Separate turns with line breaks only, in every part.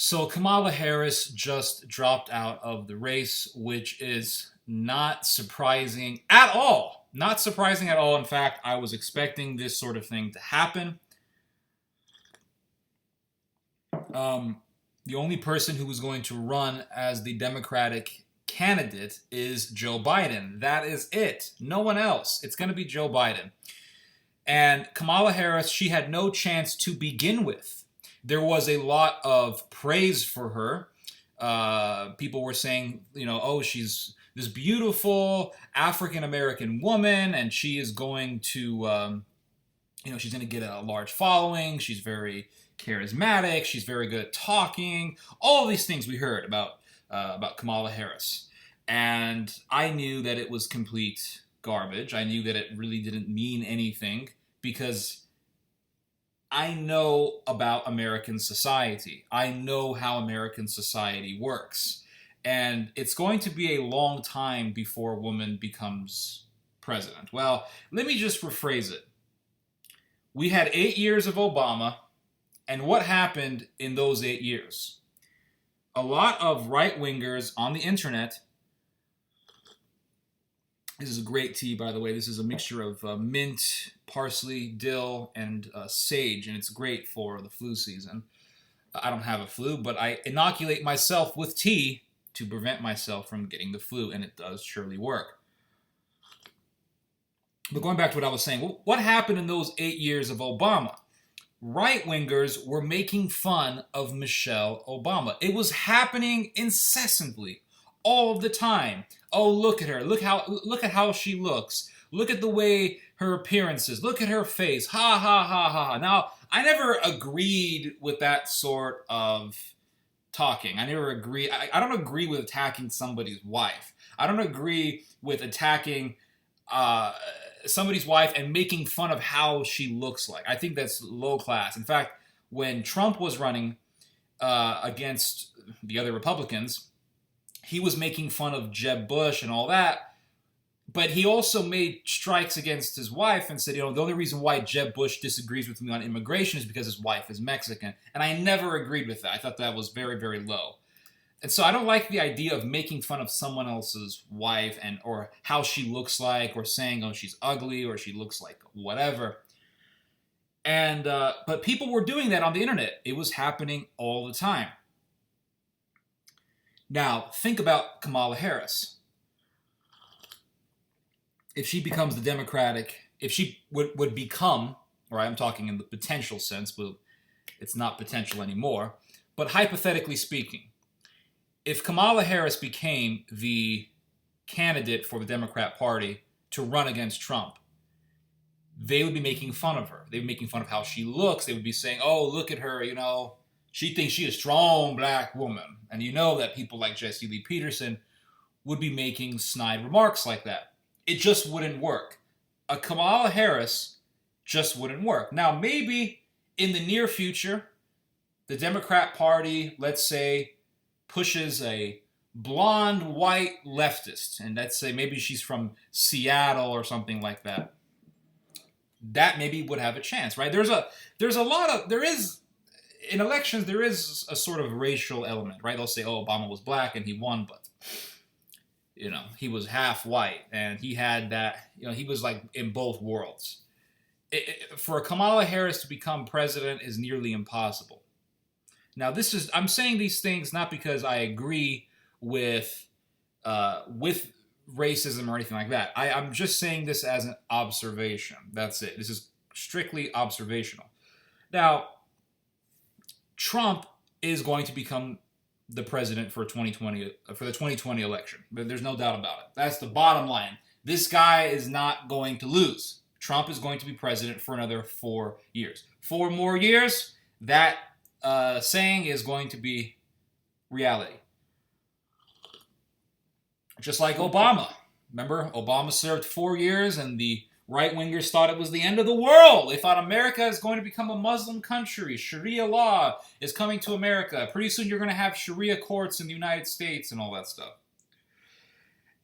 So Kamala Harris just dropped out of the race, which is not surprising at all. Not surprising at all. In fact, I was expecting this sort of thing to happen. Um, the only person who was going to run as the Democratic candidate is Joe Biden. That is it. No one else. It's going to be Joe Biden. And Kamala Harris, she had no chance to begin with. There was a lot of praise for her. People were saying, oh, she's this beautiful African American woman, and she is going to, she's going to get a large following. She's very charismatic. She's very good at talking. All of these things we heard about Kamala Harris, and I knew that it was complete garbage. I knew that it really didn't mean anything because I know about American society. I know how American society works. And it's going to be a long time before a woman becomes president. Well, let me just rephrase it. We had 8 years of Obama, and what happened in those 8 years? A lot of right-wingers on the internet. This is a great tea, by the way. This is a mixture of mint, parsley, dill, and sage, and it's great for the flu season. I don't have a flu, but I inoculate myself with tea to prevent myself from getting the flu, and it does surely work. But going back to what I was saying, what happened in those 8 years of Obama? Right-wingers were making fun of Michelle Obama. It was happening incessantly, all of the time. Oh, look at her. Look at how she looks. Look at the way her appearance is. Look at her face. Ha ha ha ha. Now, I never agreed with that sort of talking. I never agree. I don't agree with attacking somebody's wife. I don't agree with attacking somebody's wife and making fun of how she looks like. I think that's low class. In fact, when Trump was running against the other Republicans, he was making fun of Jeb Bush and all that, but he also made strikes against his wife and said, the only reason why Jeb Bush disagrees with me on immigration is because his wife is Mexican. And I never agreed with that. I thought that was very, very low. And so I don't like the idea of making fun of someone else's wife or how she looks like, or saying, oh, she's ugly, or she looks like whatever. And but people were doing that on the internet. It was happening all the time. Now, think about Kamala Harris. If she becomes the Democratic, if she would become, or I'm talking in the potential sense, but it's not potential anymore, but hypothetically speaking, if Kamala Harris became the candidate for the Democrat Party to run against Trump, they would be making fun of her. They would be making fun of how she looks. They would be saying, oh, look at her, she thinks she's a strong black woman. And that people like Jesse Lee Peterson would be making snide remarks like that. It just wouldn't work. A Kamala Harris just wouldn't work. Now, maybe in the near future, the Democrat Party, let's say, pushes a blonde, white leftist. And let's say maybe she's from Seattle or something like that. That maybe would have a chance, right? In elections, there is a sort of racial element, right? They'll say, oh, Obama was black and he won, but, he was half white and he had that, he was like in both worlds. For Kamala Harris to become president is nearly impossible. Now, I'm saying these things not because I agree with racism or anything like that. I'm just saying this as an observation. That's it. This is strictly observational. Now, Trump is going to become the president for the 2020 election. There's no doubt about it. That's the bottom line. This guy is not going to lose. Trump is going to be president for another 4 years. 4 more years, that saying is going to be reality. Just like Obama. Remember, Obama served 4 years and the right-wingers thought it was the end of the world. They thought America is going to become a Muslim country. Sharia law is coming to America. Pretty soon you're going to have Sharia courts in the United States and all that stuff.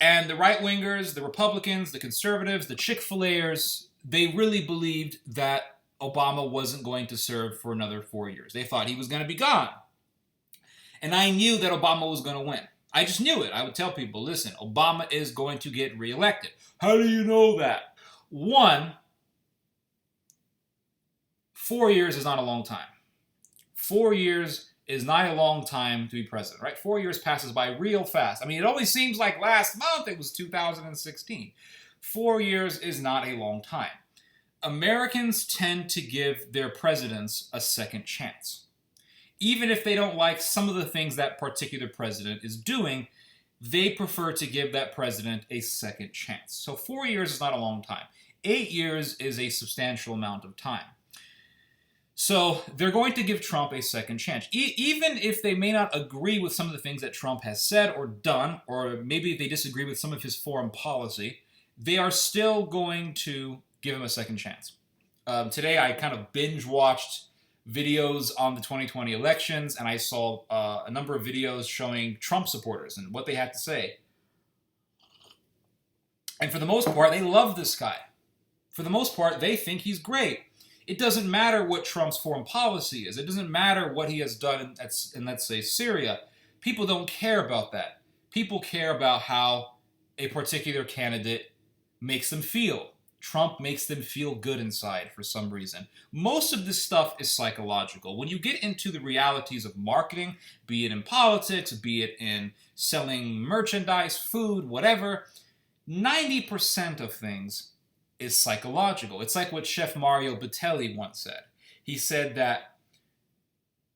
And the right-wingers, the Republicans, the conservatives, the Chick-fil-Aers, they really believed that Obama wasn't going to serve for another 4 years. They thought he was going to be gone. And I knew that Obama was going to win. I just knew it. I would tell people, listen, Obama is going to get reelected. How do you know that? One, 4 years is not a long time. 4 years is not a long time to be president, right? 4 years passes by real fast. I mean, it only seems like last month it was 2016. 4 years is not a long time. Americans tend to give their presidents a second chance. Even if they don't like some of the things that particular president is doing, they prefer to give that president a second chance. So 4 years is not a long time. 8 years is a substantial amount of time. So they're going to give Trump a second chance. Even if they may not agree with some of the things that Trump has said or done, or maybe they disagree with some of his foreign policy, they are still going to give him a second chance. Today I kind of binge-watched videos on the 2020 elections, and I saw a number of videos showing Trump supporters and what they had to say. And for the most part, they love this guy. For the most part, they think he's great. It doesn't matter what Trump's foreign policy is. It doesn't matter what he has done in, let's say, Syria. People don't care about that. People care about how a particular candidate makes them feel. Trump makes them feel good inside for some reason. Most of this stuff is psychological. When you get into the realities of marketing, be it in politics, be it in selling merchandise, food, whatever, 90% of things is psychological. It's like what Chef Mario Batali once said. He said that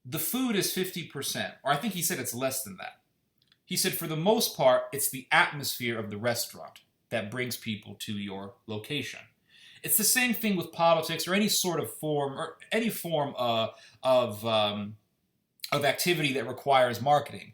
the food is 50%, or I think he said it's less than that. He said for the most part, it's the atmosphere of the restaurant that brings people to your location. It's the same thing with politics or any sort of form or any form of activity that requires marketing.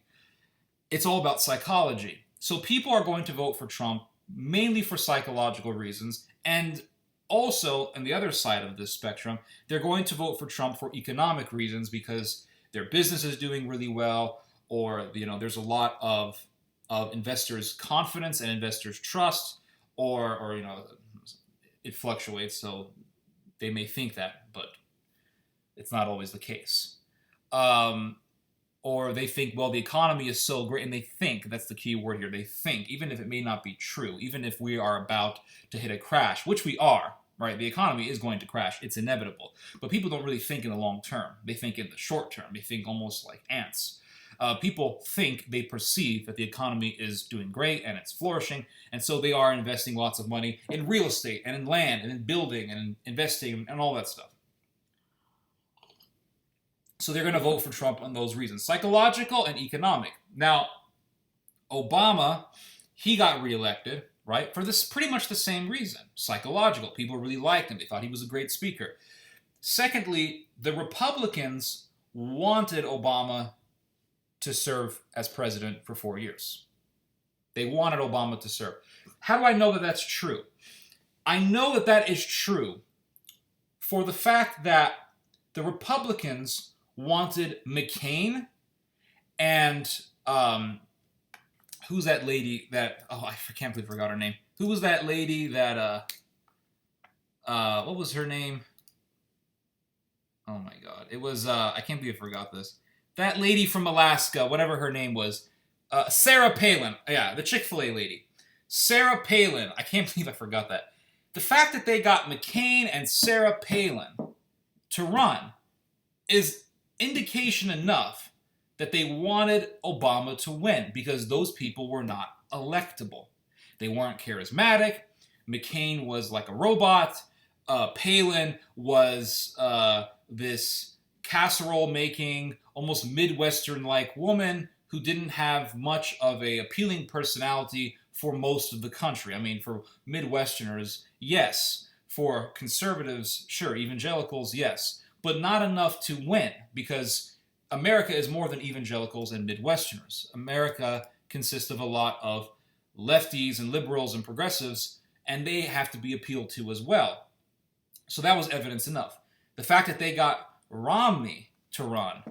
It's all about psychology. So people are going to vote for Trump mainly for psychological reasons, and also on the other side of this spectrum, they're going to vote for Trump for economic reasons because their business is doing really well, or there's a lot of investors' confidence and investors' trust, or it fluctuates, so they may think that, but it's not always the case. Or they think, well, the economy is so great, and they think, that's the key word here, they think, even if it may not be true, even if we are about to hit a crash, which we are, right? The economy is going to crash. It's inevitable. But people don't really think in the long term. They think in the short term. They think almost like ants. People think, they perceive that the economy is doing great and it's flourishing, and so they are investing lots of money in real estate and in land and in building and in investing and all that stuff. So they're going to vote for Trump on those reasons, psychological and economic. Now, Obama, he got reelected, right, for this pretty much the same reason, psychological. People really liked him. They thought he was a great speaker. Secondly, the Republicans wanted Obama to serve as president for 4 years. They wanted Obama to serve. How do I know that that's true? I know that that is true for the fact that the Republicans wanted McCain and who's that lady that, I can't believe I forgot her name. Who was that lady that, what was her name? Oh my God. It was, I can't believe I forgot this. That lady from Alaska, whatever her name was, Sarah Palin. Yeah, the Chick-fil-A lady. Sarah Palin. I can't believe I forgot that. The fact that they got McCain and Sarah Palin to run is indication enough that they wanted Obama to win because those people were not electable. They weren't charismatic. McCain was like a robot. Palin was this casserole-making, almost Midwestern-like woman who didn't have much of a appealing personality for most of the country. I mean, for Midwesterners, yes. For conservatives, sure. Evangelicals, yes. But not enough to win, because America is more than evangelicals and Midwesterners. America consists of a lot of lefties and liberals and progressives, and they have to be appealed to as well. So that was evidence enough. The fact that they got Romney to run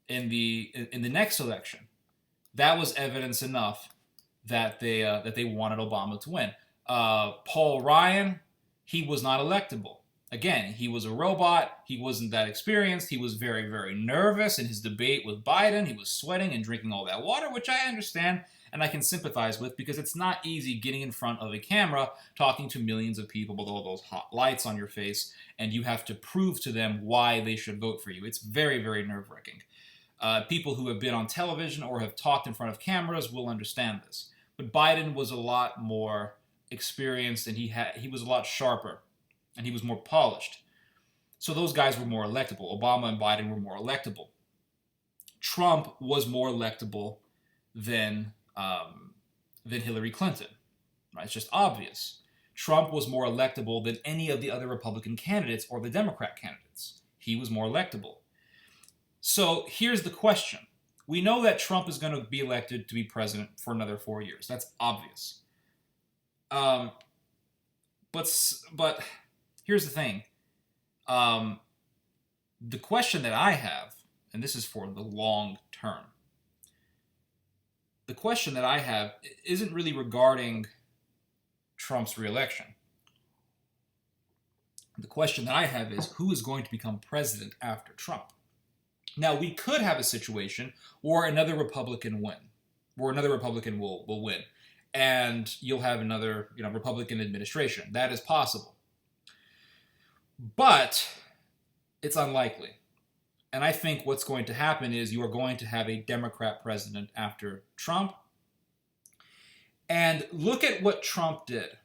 in the next election, that was evidence enough that they wanted Obama to win. Paul Ryan, he was not electable. Again, he was a robot. He wasn't that experienced. He was very, very nervous in his debate with Biden. He was sweating and drinking all that water, which I understand and I can sympathize with because it's not easy getting in front of a camera talking to millions of people with all those hot lights on your face, and you have to prove to them why they should vote for you. It's very, very nerve-wracking. People who have been on television or have talked in front of cameras will understand this. But Biden was a lot more experienced, and he was a lot sharper, and he was more polished. So those guys were more electable. Obama and Biden were more electable. Trump was more electable than Hillary Clinton. Right? It's just obvious. Trump was more electable than any of the other Republican candidates or the Democrat candidates. He was more electable. So here's the question. We know that Trump is going to be elected to be president for another 4 years. That's obvious. But here's the thing. The question that I have, and this is for the long term, the question that I have isn't really regarding Trump's reelection. The question that I have is who is going to become president after Trump? Now, we could have a situation where another Republican will win, and you'll have another Republican administration. That is possible. But it's unlikely. And I think what's going to happen is you are going to have a Democrat president after Trump. And look at what Trump did.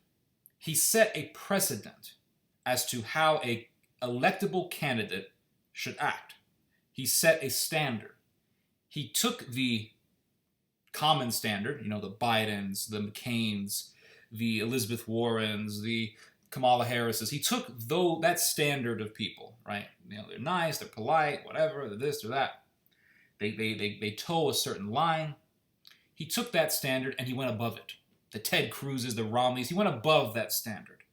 He set a precedent as to how an electable candidate should act. He set a standard. He took the common standard, the Bidens, the McCains, the Elizabeth Warrens, the Kamala Harris's. He took that standard of people, right? They're nice, they're polite, whatever, they're this or that. They toe a certain line. He took that standard and he went above it. The Ted Cruz's, the Romneys, he went above that standard.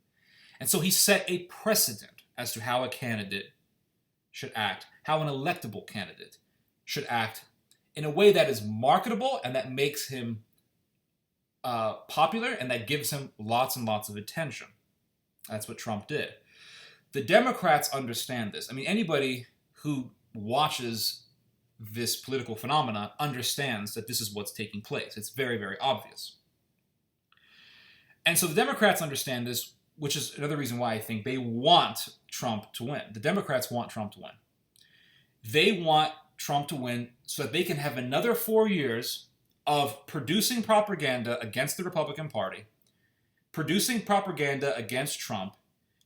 And so he set a precedent as to how a candidate should act, how an electable candidate should act in a way that is marketable and that makes him popular and that gives him lots and lots of attention. That's what Trump did. The Democrats understand this. I mean, anybody who watches this political phenomenon understands that this is what's taking place. It's very, very obvious. And so the Democrats understand this, which is another reason why I think they want Trump to win. The Democrats want Trump to win. They want Trump to win so that they can have another 4 years of producing propaganda against the Republican Party, producing propaganda against Trump,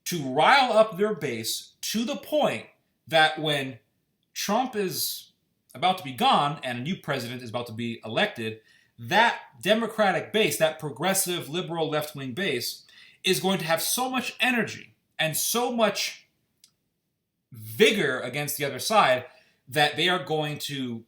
to rile up their base to the point that when Trump is about to be gone and a new president is about to be elected, that Democratic base, that progressive, liberal, left-wing base, is going to have so much energy and so much vigor against the other side that they are going to,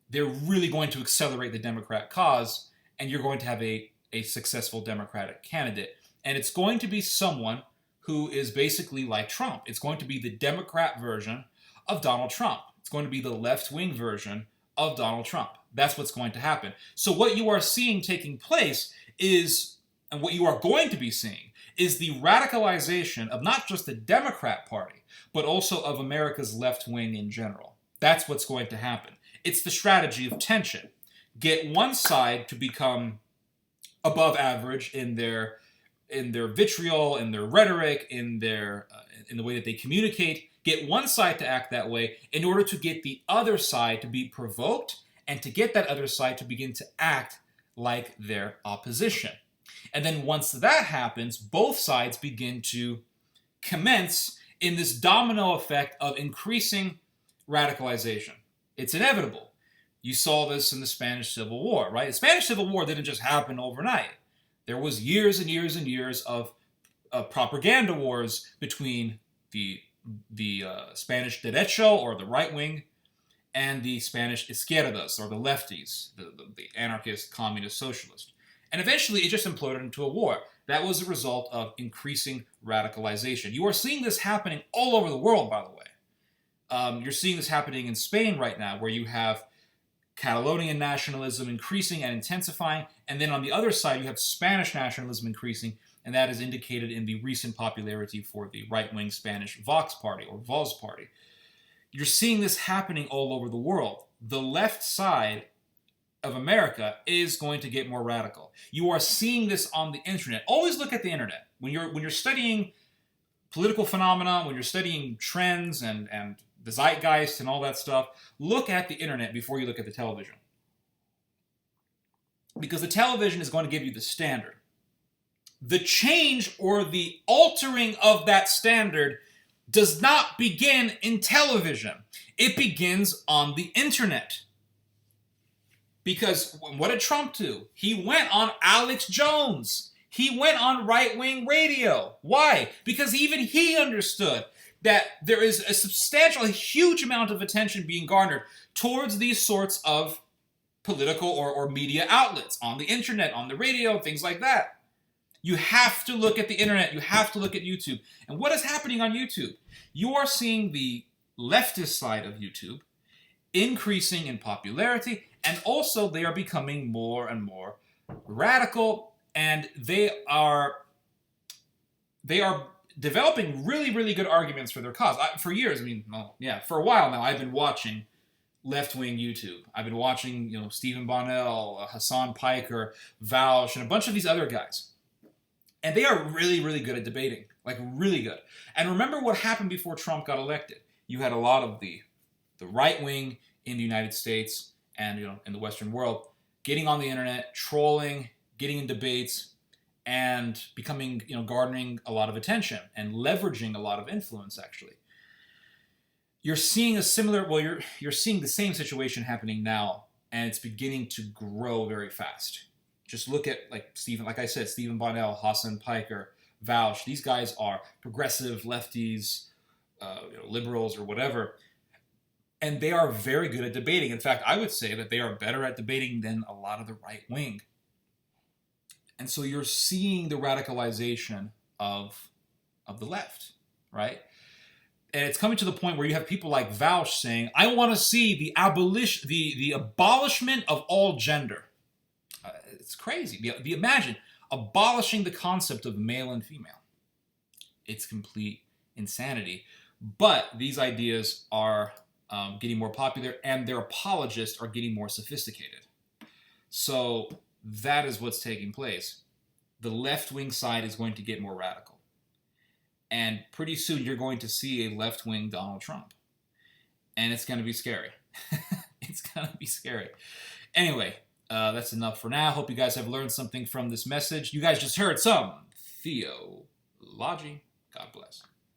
they're really going to accelerate the Democrat cause, and you're going to have a successful Democratic candidate. And it's going to be someone who is basically like Trump. It's going to be the Democrat version of Donald Trump. It's going to be the left-wing version of Donald Trump. That's what's going to happen. So what you are seeing taking place is, and what you are going to be seeing, is the radicalization of not just the Democrat Party, but also of America's left wing in general. That's what's going to happen. It's the strategy of tension. Get one side to become above average in their vitriol, in their rhetoric, in the way that they communicate. Get one side to act that way in order to get the other side to be provoked and to get that other side to begin to act like their opposition. And then once that happens, both sides begin to commence in this domino effect of increasing radicalization. It's inevitable. You saw this in the Spanish Civil War, right? The Spanish Civil War didn't just happen overnight. There was years and years and years of propaganda wars between the Spanish derecho, or the right wing, and the Spanish izquierdas, or the lefties, the anarchist, communist, socialist. And eventually it just imploded into a war. That was a result of increasing radicalization. You are seeing this happening all over the world, by the way. You're seeing this happening in Spain right now, where you have Catalonian nationalism increasing and intensifying, and then on the other side you have Spanish nationalism increasing and that is indicated in the recent popularity for the right-wing Spanish Vox Party, or Vox Party. You're seeing this happening all over the world. The left side of America is going to get more radical. You are seeing this on the internet. Always look at the internet. When you're studying political phenomena, when you're studying trends and the zeitgeist and all that stuff, look at the internet before you look at the television. Because the television is going to give you the standard. The change or the altering of that standard does not begin in television. It begins on the internet. Because what did Trump do? He went on Alex Jones. He went on right-wing radio. Why? Because even he understood that there is a huge amount of attention being garnered towards these sorts of political or media outlets, on the internet, on the radio, things like that. You have to look at the internet. You have to look at YouTube. And what is happening on YouTube? You are seeing the leftist side of YouTube increasing in popularity, and also they are becoming more and more radical, and they are developing really, really good arguments for their cause. For years, for a while now, I've been watching left-wing YouTube. I've been watching, Stephen Bonnell, Hassan Piker, Vaush, and a bunch of these other guys. And they are really, really good at debating. Like, really good. And remember what happened before Trump got elected. You had a lot of the right wing in the United States and, in the Western world getting on the internet, trolling, getting in debates, and becoming, garnering a lot of attention and leveraging a lot of influence, actually. You're seeing you're seeing the same situation happening now, and it's beginning to grow very fast. Just look at, like I said, Stephen Bonnell, Hassan Piker, Vaush. These guys are progressive lefties, liberals, or whatever. And they are very good at debating. In fact, I would say that they are better at debating than a lot of the right wing. And so you're seeing the radicalization of the left, right? And it's coming to the point where you have people like Vaush saying, I want to see the abolishment of all gender. It's crazy. Imagine abolishing the concept of male and female. It's complete insanity. But these ideas are getting more popular, and their apologists are getting more sophisticated. So that is what's taking place. The left-wing side is going to get more radical. And pretty soon you're going to see a left-wing Donald Trump. And it's going to be scary. It's going to be scary. Anyway, that's enough for now. Hope you guys have learned something from this message. You guys just heard some theology. God bless.